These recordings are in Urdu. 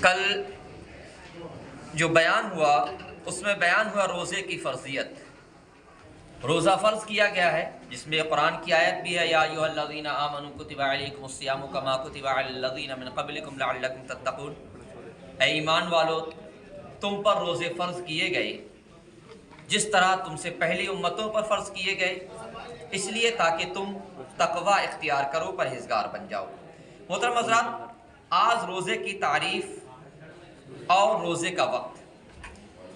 کل جو بیان ہوا اس میں بیان ہوا روزے کی فرضیت. روزہ فرض کیا گیا ہے جس میں قرآن کی آیت بھی ہے، یا ایھا الذین آمنوا کتب علیکم الصیام کما کتب علی الذین من قبلکم لعلکم تتقون. اے ایمان والو، تم پر روزے فرض کیے گئے جس طرح تم سے پہلی امتوں پر فرض کیے گئے، اس لیے تاکہ تم تقوی اختیار کرو، پرہیزگار بن جاؤ. محترم حضرات، آج روزے کی تعریف اور روزے کا وقت.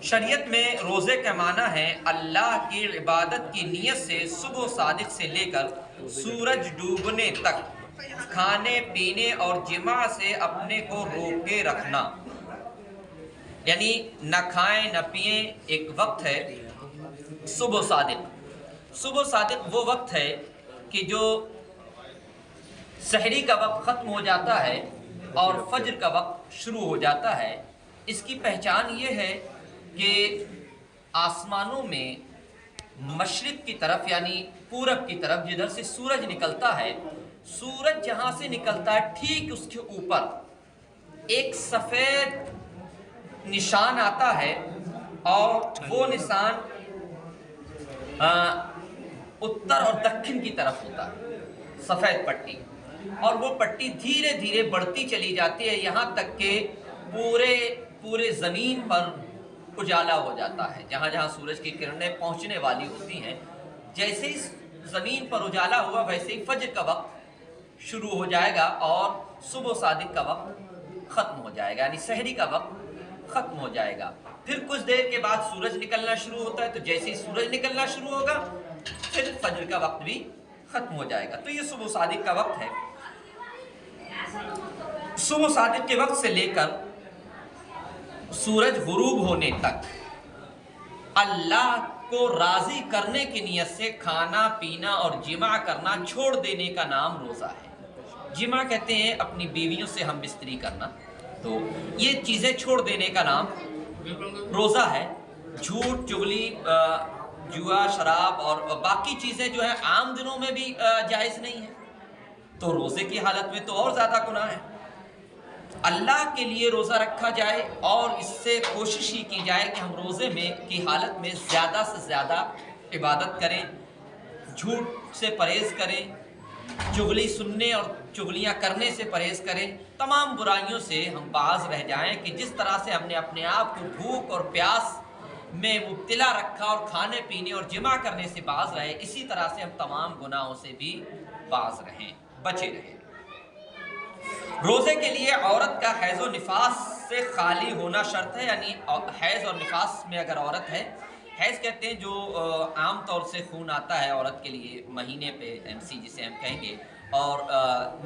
شریعت میں روزے کا معنی ہے اللہ کی عبادت کی نیت سے صبح صادق سے لے کر سورج ڈوبنے تک کھانے پینے اور جماع سے اپنے کو روکے رکھنا. یعنی نہ کھائیں نہ پئیں. ایک وقت ہے صبح صادق. صبح صادق وہ وقت ہے کہ جو سحری کا وقت ختم ہو جاتا ہے اور فجر کا وقت شروع ہو جاتا ہے. اس کی پہچان یہ ہے کہ آسمانوں میں مشرق کی طرف یعنی پورب کی طرف جدھر سے سورج نکلتا ہے، سورج جہاں سے نکلتا ہے ٹھیک اس کے اوپر ایک سفید نشان آتا ہے، اور وہ نشان اتر اور دکن کی طرف ہوتا ہے، سفید پٹی. اور وہ پٹی دھیرے دھیرے بڑھتی چلی جاتی ہے یہاں تک کہ پورے زمین پر اجالا ہو جاتا ہے. جہاں جہاں سورج کی کرنیں پہنچنے والی ہوتی ہیں، جیسے ہی زمین پر اجالا ہوا ویسے ہی فجر کا وقت شروع ہو جائے گا اور صبح صادق کا وقت ختم ہو جائے گا، یعنی سحری کا وقت ختم ہو جائے گا. پھر کچھ دیر کے بعد سورج نکلنا شروع ہوتا ہے، تو جیسے ہی سورج نکلنا شروع ہوگا پھر فجر کا وقت بھی ختم ہو جائے گا. تو یہ صبح صادق کا وقت ہے. صبح صادق کے وقت سے لے کر سورج غروب ہونے تک اللہ کو راضی کرنے کی نیت سے کھانا پینا اور جماع کرنا چھوڑ دینے کا نام روزہ ہے. جماع کہتے ہیں اپنی بیویوں سے ہم بستری کرنا، تو یہ چیزیں چھوڑ دینے کا نام روزہ ہے. جھوٹ چغلی جوا شراب اور باقی چیزیں جو ہیں عام دنوں میں بھی جائز نہیں ہیں، تو روزے کی حالت میں تو اور زیادہ گناہ ہے. اللہ کے لیے روزہ رکھا جائے اور اس سے کوشش ہی کی جائے کہ ہم روزے میں کی حالت میں زیادہ سے زیادہ عبادت کریں، جھوٹ سے پرہیز کریں، چغلی سننے اور چغلیاں کرنے سے پرہیز کریں، تمام برائیوں سے ہم باز رہ جائیں. کہ جس طرح سے ہم نے اپنے آپ کو بھوک اور پیاس میں مبتلا رکھا اور کھانے پینے اور جماع کرنے سے باز رہے، اسی طرح سے ہم تمام گناہوں سے بھی باز رہیں، بچے رہیں. روزے کے لیے عورت کا حیض و نفاس سے خالی ہونا شرط ہے. یعنی حیض اور نفاس میں اگر عورت ہے، حیض کہتے ہیں جو عام طور سے خون آتا ہے عورت کے لیے مہینے پہ، MC جسے ہم کہیں گے، اور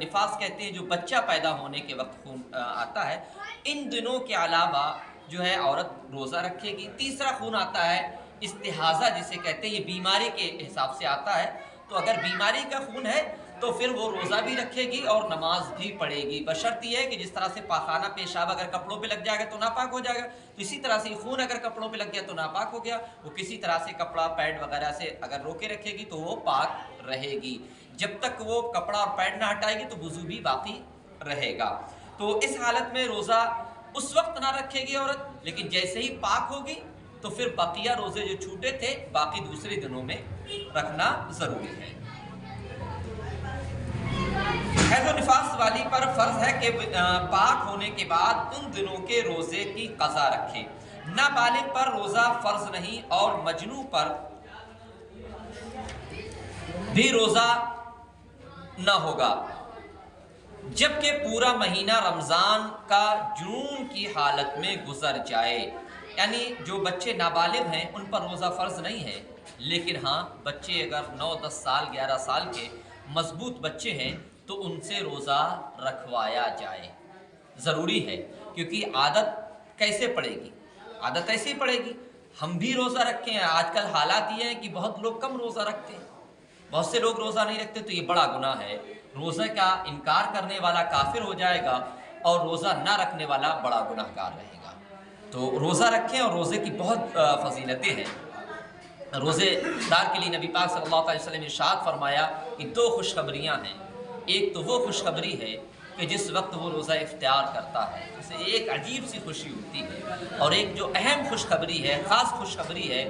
نفاس کہتے ہیں جو بچہ پیدا ہونے کے وقت خون آتا ہے. ان دنوں کے علاوہ جو ہے عورت روزہ رکھے گی. تیسرا خون آتا ہے استحاضہ جسے کہتے ہیں، یہ بیماری کے حساب سے آتا ہے. تو اگر بیماری کا خون ہے تو پھر وہ روزہ بھی رکھے گی اور نماز بھی پڑھے گی، بشرط یہ ہے کہ جس طرح سے پاخانہ پیشاب اگر کپڑوں پہ لگ جائے گا تو ناپاک ہو جائے گا، تو اسی طرح سے خون اگر کپڑوں پہ لگ گیا تو ناپاک ہو گیا. وہ کسی طرح سے کپڑا پیڈ وغیرہ سے اگر روکے رکھے گی تو وہ پاک رہے گی. جب تک وہ کپڑا اور پیڈ نہ ہٹائے گی تو وضو بھی باقی رہے گا. تو اس حالت میں روزہ اس وقت نہ رکھے گی عورت، لیکن جیسے ہی پاک ہوگی تو پھر بقیہ روزے جو چھوٹے تھے باقی دوسرے دنوں میں رکھنا ضروری ہے. حیض و نفاس والی پر فرض ہے کہ پاک ہونے کے بعد ان دنوں کے روزے کی قضا رکھے. نابالغ پر روزہ فرض نہیں اور مجنون پر بھی روزہ نہ ہوگا جبکہ پورا مہینہ رمضان کا جنون کی حالت میں گزر جائے. یعنی جو بچے نابالغ ہیں ان پر روزہ فرض نہیں ہے، لیکن ہاں بچے اگر 9-10 سال 11 سال کے مضبوط بچے ہیں تو ان سے روزہ رکھوایا جائے. ضروری ہے، کیونکہ عادت کیسے پڑے گی؟ عادت ایسے ہی پڑے گی. ہم بھی روزہ رکھے ہیں، آج کل حالات یہ ہیں کہ بہت لوگ کم روزہ رکھتے ہیں، بہت سے لوگ روزہ نہیں رکھتے، تو یہ بڑا گناہ ہے. روزہ کا انکار کرنے والا کافر ہو جائے گا اور روزہ نہ رکھنے والا بڑا گناہ گار رہے گا. تو روزہ رکھیں، اور روزے کی بہت فضیلتیں ہیں. روزے دار کے لیے نبی پاک صلی اللہ علیہ وسلم نے ارشاد فرمایا کہ 2 خوشخبریاں ہیں. ایک تو وہ خوشخبری ہے کہ جس وقت وہ روزہ افطار کرتا ہے اسے ایک عجیب سی خوشی ہوتی ہے، اور ایک جو اہم خوشخبری ہے، خاص خوشخبری ہے